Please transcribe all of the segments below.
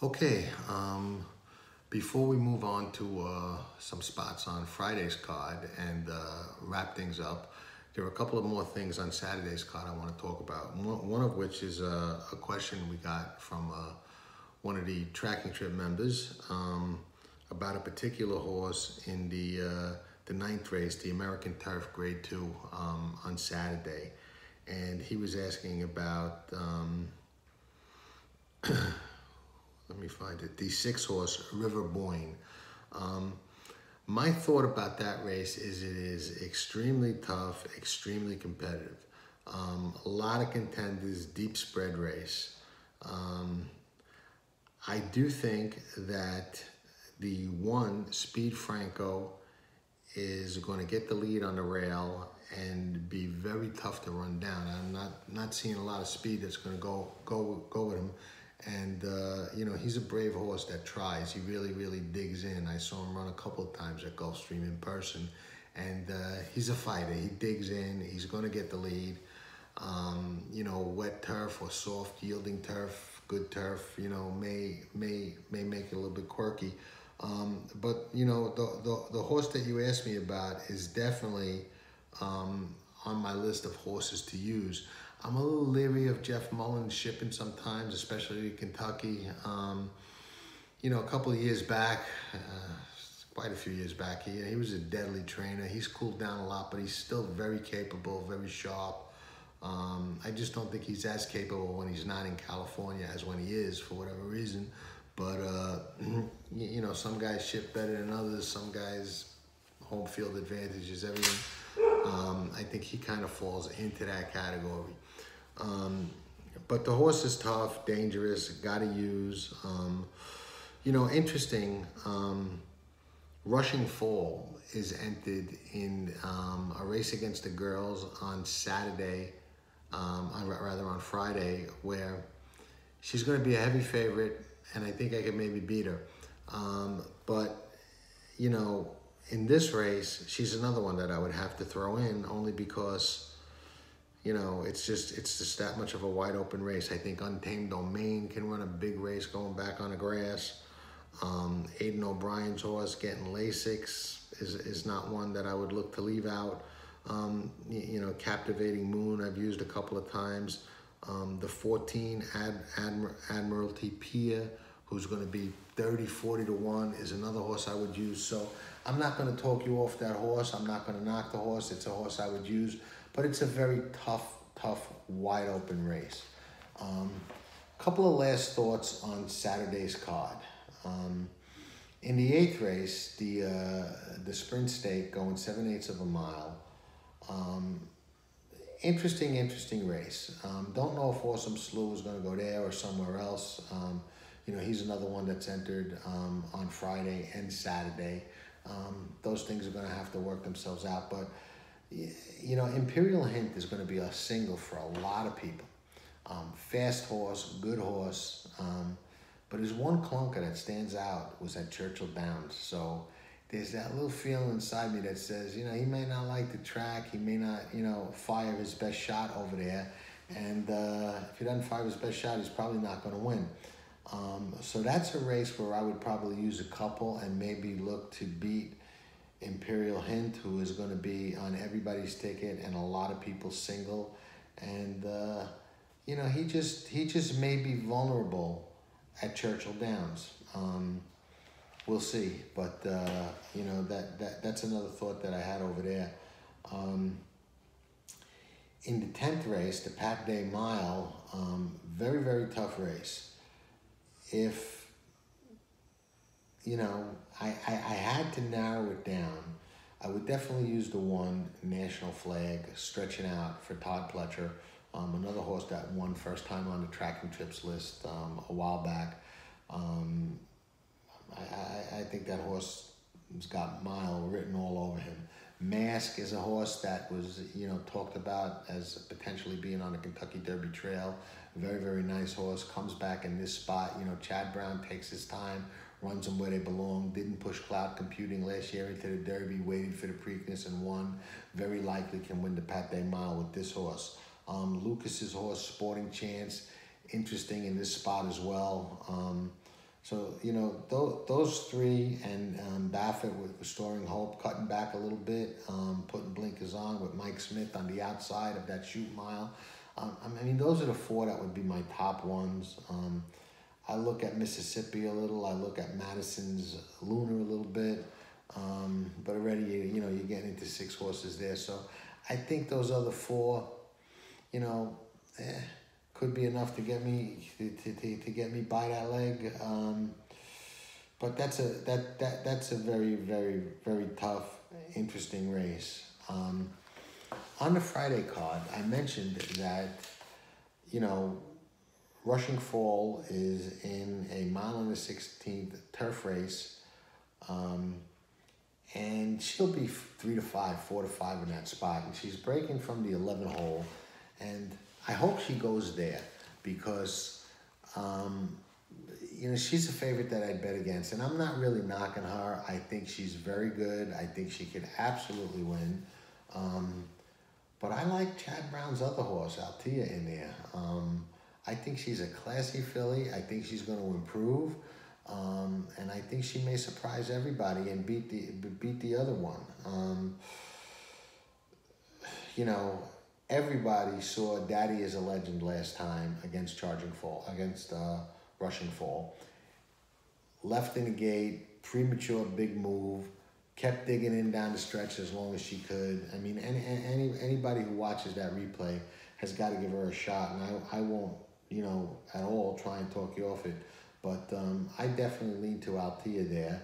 Okay, before we move on to some spots on Friday's card and wrap things up, there are a couple of more things on Saturday's card I want to talk about. One of which is a question we got from one of the tracking trip members about a particular horse in the ninth race, the American Turf Grade 2 on Saturday. And he was asking about let me find it, the 6-horse River Boyne. My thought about that race is it is extremely tough, extremely competitive. A lot of contenders, deep spread race. I do think that the one, Speed Franco, is going to get the lead on the rail and be very tough to run down. I'm not seeing a lot of speed that's going to go with him. And, he's a brave horse that tries. He really digs in. I saw him run a couple of times at Gulfstream in person. And he's a fighter. He digs in. He's going to get the lead. Wet turf or soft yielding turf, good turf, may make it a little bit quirky. But the horse that you asked me about is definitely on my list of horses to use. I'm a little leery of Jeff Mullins shipping sometimes, especially to Kentucky. A couple of years back, quite a few years back, he was a deadly trainer. He's cooled down a lot, but he's still very capable, very sharp. I just don't think he's as capable when he's not in California as when he is, for whatever reason. But, some guys ship better than others. Some guys, home field advantage is everything. I think he kind of falls into that category. But the horse is tough, dangerous, got to use. Interesting, Rushing Fall is entered in a race against the girls on Saturday, on Friday, where she's going to be a heavy favorite, and I think I could maybe beat her. But in this race, she's another one that I would have to throw in only because, it's just that much of a wide open race. I think Untamed Domain can run a big race going back on the grass. Aidan O'Brien's horse getting Lasix is not one that I would look to leave out. Captivating Moon I've used a couple of times. The 14 Admiralty Pia, who's going to be 30, 40 to 1, is another horse I would use. So I'm not going to talk you off that horse. I'm not going to knock the horse. It's a horse I would use, but it's a very tough, wide open race. Couple of last thoughts on Saturday's card. In the 8th race, the sprint stake going 7/8 of a mile. Interesting race. Don't know if Awesome Slew is going to go there or somewhere else. He's another one that's entered on Friday and Saturday. Those things are going to have to work themselves out. But, Imperial Hint is going to be a single for a lot of people. Fast horse, good horse. But his one clunker that stands out was at Churchill Downs. So there's that little feeling inside me that says, he may not like the track. He may not, fire his best shot over there. And if he doesn't fire his best shot, he's probably not going to win. So that's a race where I would probably use a couple and maybe look to beat Imperial Hint, who is going to be on everybody's ticket and a lot of people's single. And, he just may be vulnerable at Churchill Downs. We'll see. But, that's another thought that I had over there. In the 10th race, the Pat Day Mile, very tough race. If, I had to narrow it down, I would definitely use the one, National Flag, stretching out for Todd Pletcher, another horse that won first time on the tracking trips list a while back. I think that horse has got Mile written all over him. Mask is a horse that was, talked about as potentially being on the Kentucky Derby Trail. Very nice horse. Comes back in this spot. Chad Brown takes his time, runs them where they belong. Didn't push cloud computing last year into the Derby, waited for the Preakness and won. Very likely can win the Pat Day Mile with this horse. Lucas's horse, Sporting Chance, interesting in this spot as well. So, you know, those three, and Baffert with Restoring Hope, cutting back a little bit, putting blinkers on with Mike Smith on the outside of that shoot mile. I mean, those are the four that would be my top ones. I look at Mississippi a little. I look at Madison's Lunar a little bit. But already, you know, you're getting into 6 horses there. So I think those other 4, you know, could be enough to get me to get me by that leg. But that's a very, very, very tough, interesting race. On the Friday card, I mentioned that, you know, Rushing Fall is in a 1.16 mile turf race, and she'll be 3 to 5, 4 to 5 in that spot, and she's breaking from the 11 hole, and I hope she goes there because, you know, she's a favorite that I'd bet against, and I'm not really knocking her. I think she's very good. I think she could absolutely win. But I like Chad Brown's other horse, Altia, in there. I think she's a classy filly. I think she's going to improve. And I think she may surprise everybody and beat the other one. You know, everybody saw Daddy is a Legend last time against Rushing Fall. Left in the gate, premature big move, kept digging in down the stretch as long as she could. I mean, anybody who watches that replay has got to give her a shot, and I won't, you know, at all try and talk you off it. But I definitely lean to Altia there.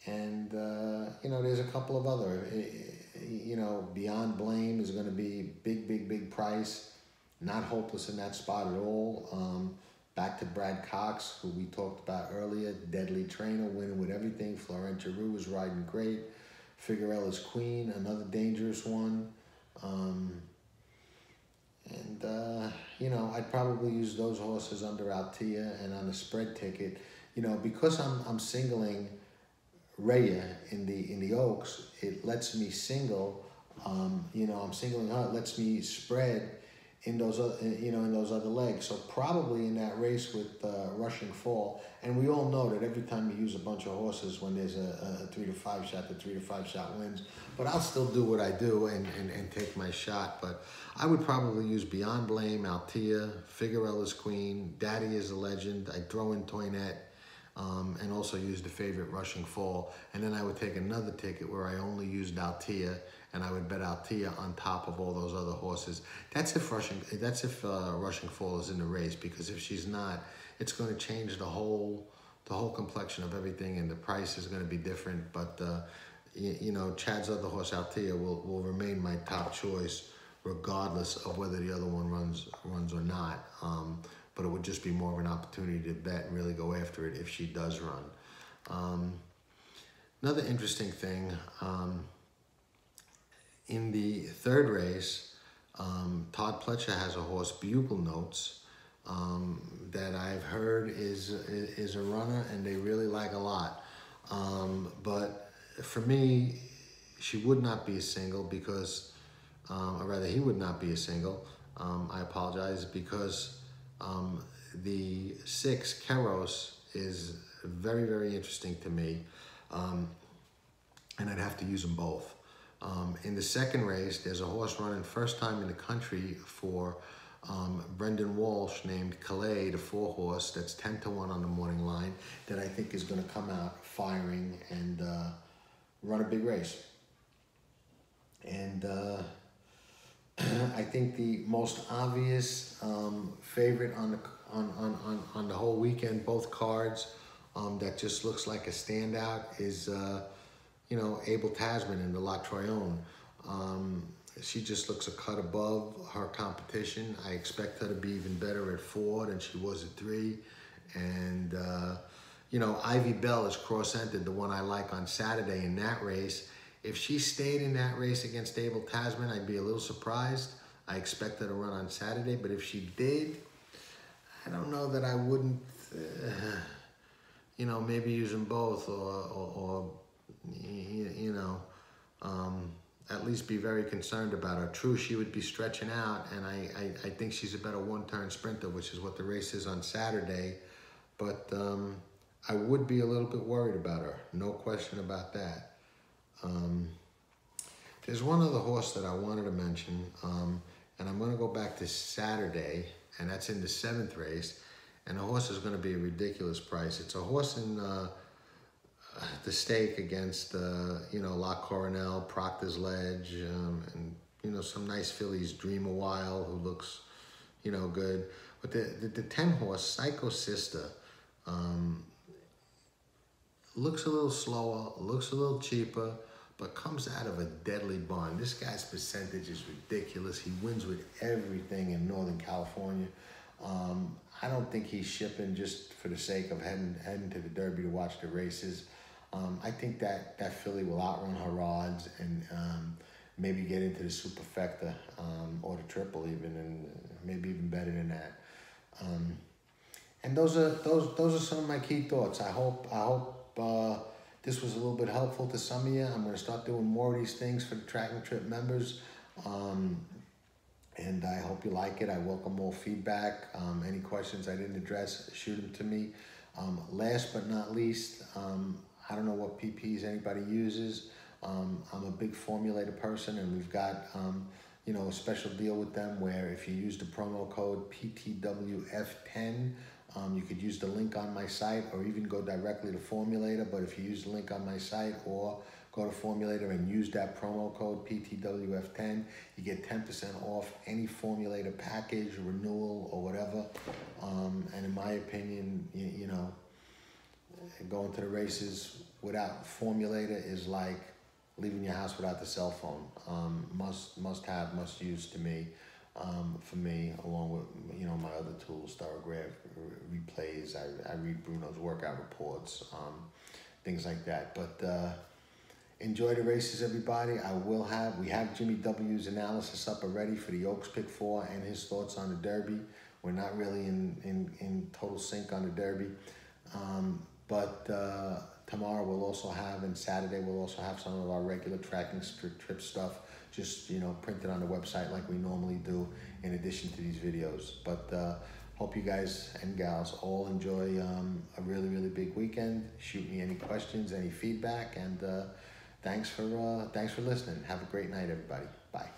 You know, there's a couple of other, you know, Beyond Blame is going to be big price. Not hopeless in that spot at all. Back to Brad Cox, who we talked about earlier. Deadly trainer, winning with everything. Florent Giroux is riding great. Figuerella's Queen, another dangerous one. You know, I'd probably use those horses under Altia, and on the spread ticket, you know, because I'm singling Rhea in the Oaks, it lets me single, you know, I'm singling her, it lets me spread in those other, you know, in those other legs. So probably in that race with Rushing Fall, and we all know that every time you use a bunch of horses, when there's a 3 to 5 shot, the 3 to 5 shot wins. But I'll still do what I do and take my shot. But I would probably use Beyond Blame, Altia, Figuerella's Queen, Daddy is a Legend. I'd throw in Toinette, and also use the favorite Rushing Fall. And then I would take another ticket where I only used Altia, and I would bet Altia on top of all those other horses. That's if Rushing Fall is in the race, because if she's not, it's going to change the whole complexion of everything, and the price is going to be different. But you know, Chad's other horse, Altia, will remain my top choice, regardless of whether the other one runs or not. But it would just be more of an opportunity to bet and really go after it if she does run. Another interesting thing, in the third race, Todd Pletcher has a horse, Bugle Notes, that I've heard is a runner, and they really like a lot. But for me, she would not be a single because, or rather he would not be a single, I apologize, because the 6, Keros, is very interesting to me, and I'd have to use them both. In the second race, there's a horse running first time in the country for Brendan Walsh named Calais, the 4 horse, that's 10 to 1 on the morning line, that I think is going to come out firing and run a big race. And I think the most obvious favorite on the whole weekend, both cards, that just looks like a standout is you know, Abel Tasman in the La Troyone. She just looks a cut above her competition. I expect her to be even better at 4 than she was at 3. And you know, Ivy Bell is cross-entered, the one I like on Saturday in that race. If she stayed in that race against Abel Tasman, I'd be a little surprised. I expect her to run on Saturday, but if she did, I don't know that I wouldn't, you know, maybe use them both, or you know, at least be very concerned about her. True, she would be stretching out, and I think she's a better one-turn sprinter, which is what the race is on Saturday. but I would be a little bit worried about her. No question about that. There's one other horse that I wanted to mention, and I'm going to go back to Saturday, and that's in the 7th race, and the horse is going to be a ridiculous price. It's a horse in the stake against, La Coronel, Proctor's Ledge, and, some nice fillies, Dream a While, who looks, good. But the 10 horse, Psycho Sister, looks a little slower, looks a little cheaper, but comes out of a deadly barn. This guy's percentage is ridiculous. He wins with everything in Northern California. I don't think he's shipping just for the sake of heading to the Derby to watch the races. I think that filly will outrun her odds and maybe get into the superfecta or the triple even, and maybe even better than that. And those are some of my key thoughts. I hope this was a little bit helpful to some of you. I'm going to start doing more of these things for the Track and Trip members. And I hope you like it. I welcome all feedback. Any questions I didn't address, shoot them to me. Last but not least, I don't know what PPs anybody uses. I'm a big formulator person, and we've got a special deal with them where if you use the promo code PTWF10, you could use the link on my site or even go directly to Formulator. But if you use the link on my site or go to Formulator and use that promo code PTWF10, you get 10% off any Formulator package, renewal, or whatever. And in my opinion, going to the races without Formulator is like leaving your house without the cell phone. Must have, must use to me. For me, along with my other tools, Thorograph replays. I read Bruno's workout reports, things like that. But enjoy the races, everybody. We have Jimmy W's analysis up already for the Oaks Pick 4 and his thoughts on the Derby. We're not really in total sync on the Derby, but tomorrow we'll also have, and Saturday we'll also have some of our regular tracking trip stuff, just printed on the website like we normally do, in addition to these videos. But hope you guys and gals all enjoy a really, really big weekend. Shoot me any questions, any feedback, and thanks for listening. Have a great night, everybody. Bye.